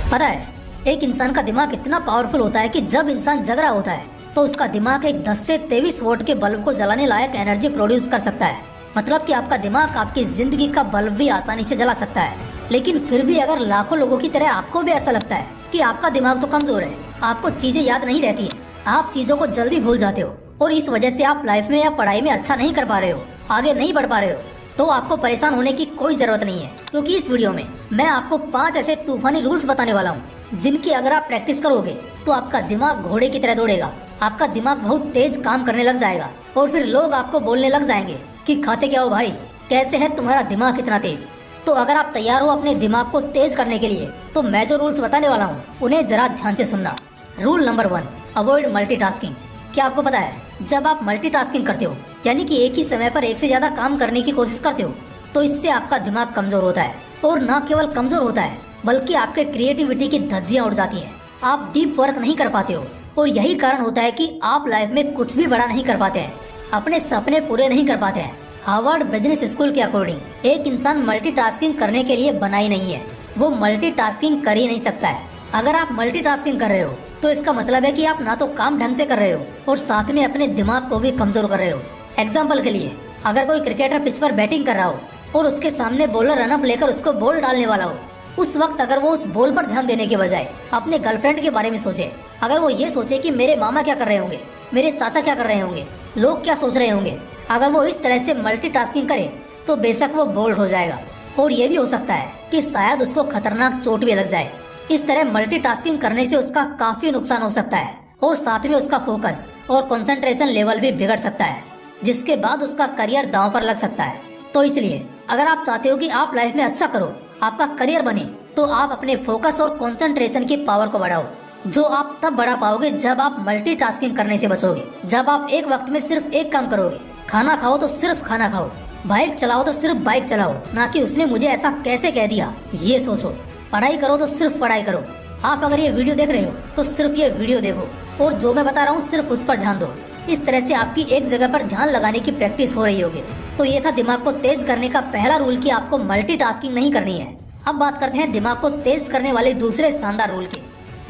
पता है, एक इंसान का दिमाग इतना पावरफुल होता है कि जब इंसान जग रहा होता है तो उसका दिमाग एक 10 से 23 वोल्ट के बल्ब को जलाने लायक एनर्जी प्रोड्यूस कर सकता है। मतलब कि आपका दिमाग आपकी जिंदगी का बल्ब भी आसानी से जला सकता है। लेकिन फिर भी अगर लाखों लोगों की तरह आपको भी ऐसा लगता है कि आपका दिमाग तो कमजोर है, आपको चीजें याद नहीं रहती है, आप चीजों को जल्दी भूल जाते हो और इस वजह से आप लाइफ में या पढ़ाई में अच्छा नहीं कर पा रहे हो, आगे नहीं बढ़ पा रहे हो, तो आपको परेशान होने की कोई जरूरत नहीं है। क्योंकि इस वीडियो में मैं आपको 5 ऐसे तूफानी रूल्स बताने वाला हूँ जिनकी अगर आप प्रैक्टिस करोगे तो आपका दिमाग घोड़े की तरह दौड़ेगा, आपका दिमाग बहुत तेज काम करने लग जाएगा और फिर लोग आपको बोलने लग जाएंगे कि खाते क्या हो भाई, कैसे है तुम्हारा दिमाग इतना तेज। तो अगर आप तैयार हो अपने दिमाग को तेज करने के लिए तो मैं जो रूल्स बताने वाला हूँ उन्हें जरा ध्यान से सुनना। Rule number 1, avoid multitasking. क्या आपको पता है, जब आप मल्टीटास्किंग करते हो यानी कि एक ही समय पर एक से ज्यादा काम करने की कोशिश करते हो तो इससे आपका दिमाग कमजोर होता है। और न केवल कमजोर होता है बल्कि आपके क्रिएटिविटी की धज्जियां उड़ जाती हैं, आप डीप वर्क नहीं कर पाते हो और यही कारण होता है कि आप लाइफ में कुछ भी बड़ा नहीं कर पाते हैं, अपने सपने पूरे नहीं कर पाते हैं। हार्वर्ड बिजनेस स्कूल के अकॉर्डिंग एक इंसान मल्टीटास्किंग करने के लिए बना ही नहीं है, वो मल्टीटास्किंग कर ही नहीं सकता है। अगर आप मल्टीटास्किंग कर रहे हो तो इसका मतलब है कि आप ना तो काम ढंग से कर रहे हो और साथ में अपने दिमाग को भी कमजोर कर रहे हो। एग्जाम्पल के लिए, अगर कोई क्रिकेटर पिच पर बैटिंग कर रहा हो और उसके सामने बॉलर रनअप लेकर उसको बॉल डालने वाला हो, उस वक्त अगर वो उस बॉल पर ध्यान देने के बजाय अपने गर्लफ्रेंड के बारे में सोचे, अगर वो ये सोचे कि मेरे मामा क्या कर रहे होंगे, मेरे चाचा क्या कर रहे होंगे, लोग क्या सोच रहे होंगे, अगर वो इस तरह से मल्टीटास्किंग करे तो बेशक वो बोल्ड हो जाएगा और ये भी हो सकता है कि शायद उसको खतरनाक चोट भी लग जाए। इस तरह मल्टीटास्किंग करने से उसका काफी नुकसान हो सकता है और साथ में उसका फोकस और कंसंट्रेशन लेवल भी बिगड़ सकता है, जिसके बाद उसका करियर दांव पर लग सकता है। तो इसलिए अगर आप चाहते हो कि आप लाइफ में अच्छा करो, आपका करियर बने, तो आप अपने फोकस और कंसंट्रेशन की पावर को बढ़ाओ, जो आप तब बढ़ा पाओगे जब आप मल्टीटास्किंग करने से बचोगे। जब आप एक वक्त में सिर्फ एक काम करोगे, खाना खाओ तो सिर्फ खाना खाओ, बाइक चलाओ तो सिर्फ बाइक चलाओ, ना कि उसने मुझे ऐसा कैसे कह दिया ये सोचो। पढ़ाई करो तो सिर्फ पढ़ाई करो। आप अगर ये वीडियो देख रहे हो तो सिर्फ ये वीडियो देखो और जो मैं बता रहा हूँ सिर्फ उस पर ध्यान दो। इस तरह से आपकी एक जगह पर ध्यान लगाने की प्रैक्टिस हो रही होगी। तो ये था दिमाग को तेज करने का पहला रूल कि आपको मल्टीटास्किंग नहीं करनी है। अब बात करते हैं दिमाग को तेज करने वाले दूसरे शानदार रूल की।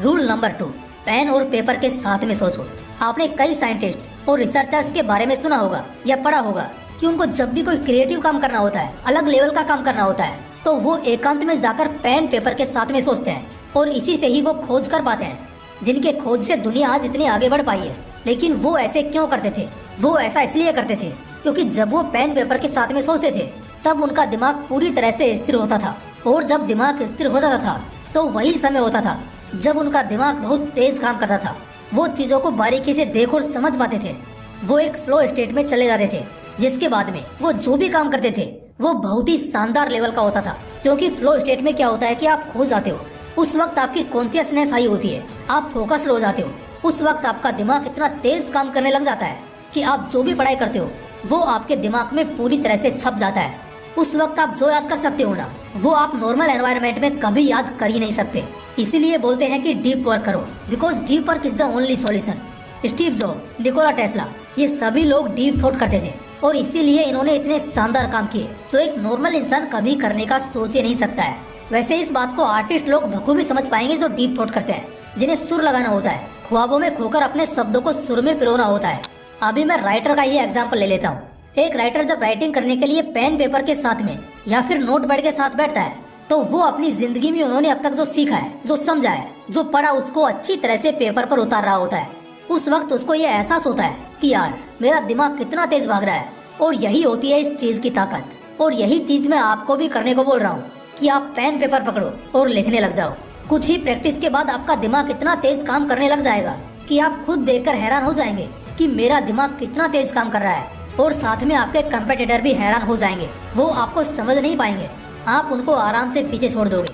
रूल नंबर 2, पेन और पेपर के साथ में सोचो। आपने कई साइंटिस्ट और रिसर्चर्स के बारे में सुना होगा या पढ़ा होगा कि उनको जब भी कोई क्रिएटिव काम करना होता है, अलग लेवल का काम करना होता है, तो वो एकांत में जाकर पेन पेपर के साथ में सोचते हैं और इसी से ही वो खोज कर पाते हैं। जिनके खोज से दुनिया आज इतनी आगे बढ़ पाई है। लेकिन वो ऐसे क्यों करते थे? वो ऐसा इसलिए करते थे क्योंकि जब वो पेन पेपर के साथ में सोचते थे तब उनका दिमाग पूरी तरह से स्थिर होता था और जब दिमाग स्थिर हो जाता था तो वही समय होता था जब उनका दिमाग बहुत तेज काम करता था। वो चीजों को बारीकी से देख और समझ पाते थे। वो एक फ्लो स्टेट में चले जाते थे जिसके बाद में वो जो भी काम करते थे वो बहुत ही शानदार लेवल का होता था। क्योंकि फ्लो स्टेट में क्या होता है कि आप खो जाते हो, उस वक्त आपकी कॉन्शियसनेस हाई होती है, आप फोकस्ड हो जाते हो। उस वक्त आपका दिमाग इतना तेज काम करने लग जाता है कि आप जो भी पढ़ाई करते हो वो आपके दिमाग में पूरी तरह से छप जाता है। उस वक्त आप जो याद कर सकते हो ना, वो आप नॉर्मल एनवायरनमेंट में कभी याद कर ही नहीं सकते। इसीलिए बोलते हैं कि डीप वर्क करो, because deep work is the only solution. Steve job, Nikola Tesla, ये सभी लोग डीप थॉट करते थे और इसीलिए इन्होंने इतने शानदार काम किए जो एक नॉर्मल इंसान कभी करने का सोच ही नहीं सकता है। वैसे इस बात को आर्टिस्ट लोग बखूबी समझ पाएंगे जो डीप थॉट करते हैं, जिन्हें सुर लगाना होता है, ख्वाबों में खोकर अपने शब्दों को सुर में पिरोना होता है। अभी मैं राइटर का ये एग्जांपल ले लेता हूँ। एक राइटर जब राइटिंग करने के लिए पेन पेपर के साथ में या फिर नोटपैड के साथ बैठता है तो वो अपनी जिंदगी में उन्होंने अब तक जो सीखा है, जो समझा है, जो पढ़ा, उसको अच्छी तरह से पेपर पर उतार रहा होता है। उस वक्त उसको ये एहसास होता है कि यार मेरा दिमाग कितना तेज भाग रहा है और यही होती है इस चीज की ताकत। और यही चीज मैं आपको भी करने को बोल रहा हूँ कि आप पेन पेपर पकड़ो और लिखने लग जाओ। कुछ ही प्रैक्टिस के बाद आपका दिमाग इतना तेज काम करने लग जाएगा कि आप खुद देखकर हैरान हो जाएंगे कि मेरा दिमाग कितना तेज काम कर रहा है और साथ में आपके कंपेटिटर भी हैरान हो जाएंगे। वो आपको समझ नहीं पाएंगे, आप उनको आराम से पीछे छोड़ दोगे।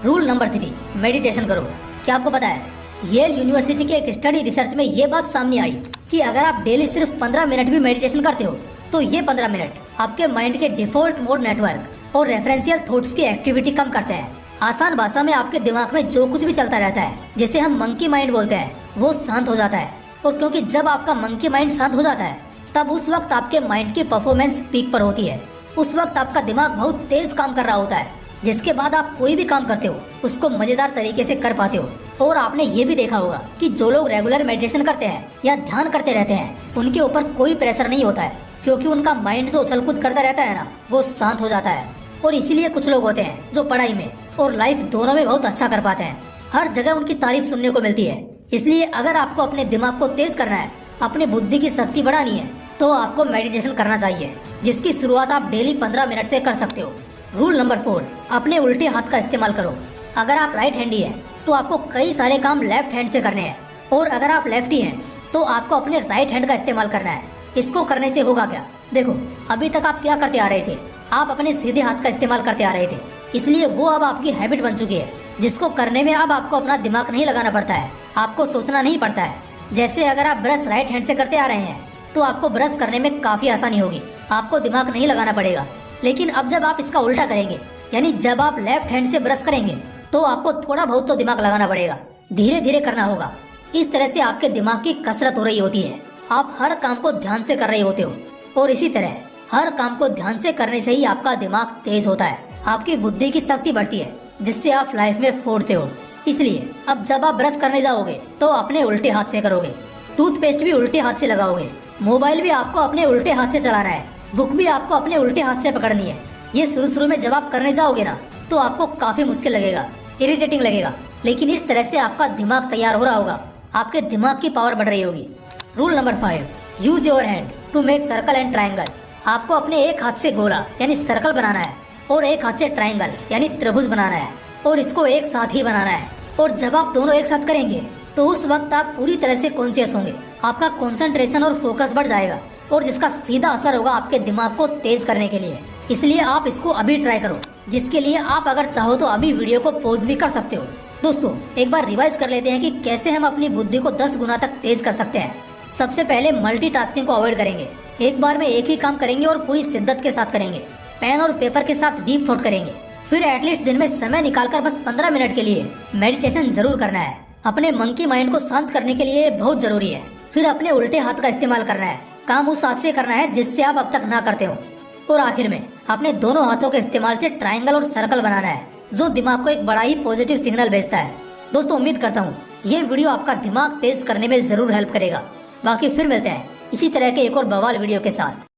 रूल नंबर 3, मेडिटेशन करो। क्या आपको पता है, येल यूनिवर्सिटी के एक स्टडी रिसर्च में ये बात सामने आई कि अगर आप डेली सिर्फ 15 मिनट भी मेडिटेशन करते हो तो ये 15 मिनट आपके माइंड के डिफॉल्ट मोड नेटवर्क और रेफरेंशियल थॉट्स की एक्टिविटी कम करते हैं। आसान भाषा में आपके दिमाग में जो कुछ भी चलता रहता है, जिसे हम मंकी माइंड बोलते हैं, वो शांत हो जाता है। और क्योंकि जब आपका मंकी माइंड शांत हो जाता है तब उस वक्त आपके माइंड की परफॉर्मेंस पीक पर होती है। उस वक्त आपका दिमाग बहुत तेज काम कर रहा होता है जिसके बाद आप कोई भी काम करते हो उसको मजेदार तरीके से कर पाते हो। और आपने ये भी देखा होगा कि जो लोग रेगुलर मेडिटेशन करते हैं या ध्यान करते रहते हैं उनके ऊपर कोई प्रेशर नहीं होता है, क्योंकि उनका माइंड जो उछल कूद करता रहता है ना, वो शांत हो जाता है। और इसीलिए कुछ लोग होते हैं जो पढ़ाई में और लाइफ दोनों में बहुत अच्छा कर पाते हैं। हर जगह उनकी तारीफ सुनने को मिलती है। इसलिए अगर आपको अपने दिमाग को तेज करना है, अपनी बुद्धि की शक्ति बढ़ानी है, तो आपको मेडिटेशन करना चाहिए, जिसकी शुरुआत आप डेली 15 मिनट से कर सकते हो। रूल नंबर 4, अपने उल्टे हाथ का इस्तेमाल करो। अगर आप राइट हैंडी हैं तो आपको कई सारे काम लेफ्ट हैंड से करने हैं, और अगर आप लेफ्टी हैं तो आपको अपने राइट हैंड का इस्तेमाल करना है। इसको करने से होगा क्या? देखो, अभी तक आप क्या करते आ रहे थे, आप अपने सीधे हाथ का इस्तेमाल करते आ रहे थे, इसलिए वो अब आपकी हैबिट बन चुकी है, जिसको करने में अब आपको अपना दिमाग नहीं लगाना पड़ता है, आपको सोचना नहीं पड़ता है। जैसे अगर आप ब्रश राइट हैंड से करते आ रहे हैं तो आपको ब्रश करने में काफी आसानी होगी, आपको दिमाग नहीं लगाना पड़ेगा। लेकिन अब जब आप इसका उल्टा करेंगे, यानी जब आप लेफ्ट हैंड से ब्रश करेंगे, तो आपको थोड़ा बहुत तो दिमाग लगाना पड़ेगा, धीरे धीरे करना होगा। इस तरह से आपके दिमाग की कसरत हो रही होती है, आप हर काम को ध्यान से कर रहे होते हो। और इसी तरह हर काम को ध्यान से करने से ही आपका दिमाग तेज होता है, आपकी बुद्धि की शक्ति बढ़ती है, जिससे आप लाइफ में फोड़ते हो। इसलिए अब जब आप ब्रश करने जाओगे तो अपने उल्टे हाथ से करोगे, टूथपेस्ट भी उल्टे हाथ से लगाओगे, मोबाइल भी आपको अपने उल्टे हाथ से चलाना है, बुक भी आपको अपने उल्टे हाथ से पकड़नी है। ये शुरू में जब आप करने जाओगे ना, तो आपको काफी मुश्किल लगेगा, इरिटेटिंग लगेगा, लेकिन इस तरह से आपका दिमाग तैयार हो रहा होगा, आपके दिमाग की पावर बढ़ रही होगी। Rule number 5, use your hand to make circle and triangle. आपको अपने एक हाथ से गोला यानी सर्कल बनाना है, और एक हाथ से ट्रायंगल यानी त्रिभुज बनाना है, और इसको एक साथ ही बनाना है। और जब आप दोनों एक साथ करेंगे तो उस वक्त आप पूरी तरह से कॉन्शियस होंगे, आपका कंसंट्रेशन और फोकस बढ़ जाएगा, और जिसका सीधा असर होगा आपके दिमाग को तेज करने के लिए। इसलिए आप इसको अभी ट्राई करो, जिसके लिए आप अगर चाहो तो अभी वीडियो को पॉज भी कर सकते हो। दोस्तों, एक बार रिवाइज कर लेते हैं कि कैसे हम अपनी बुद्धि को 10 गुना तक तेज कर सकते हैं। सबसे पहले मल्टीटास्किंग को अवॉइड करेंगे, एक बार में एक ही काम करेंगे और पूरी शिद्दत के साथ करेंगे। पेन और पेपर के साथ डीप थॉट करेंगे। फिर एटलीस्ट दिन में समय निकालकर बस 15 मिनट के लिए मेडिटेशन जरूर करना है, अपने मन की माइंड को शांत करने के लिए बहुत जरूरी है। फिर अपने उल्टे हाथ का इस्तेमाल करना है, काम उस हाथ से करना है जिससे आप अब तक ना करते हो। और आखिर में अपने दोनों हाथों के इस्तेमाल से ट्रायंगल और सर्कल बनाना है, जो दिमाग को एक बड़ा ही पॉजिटिव सिग्नल भेजता है। दोस्तों, उम्मीद करता हूँ ये वीडियो आपका दिमाग तेज करने में जरूर हेल्प करेगा। बाकी फिर मिलते हैं इसी तरह के एक और बवाल वीडियो के साथ।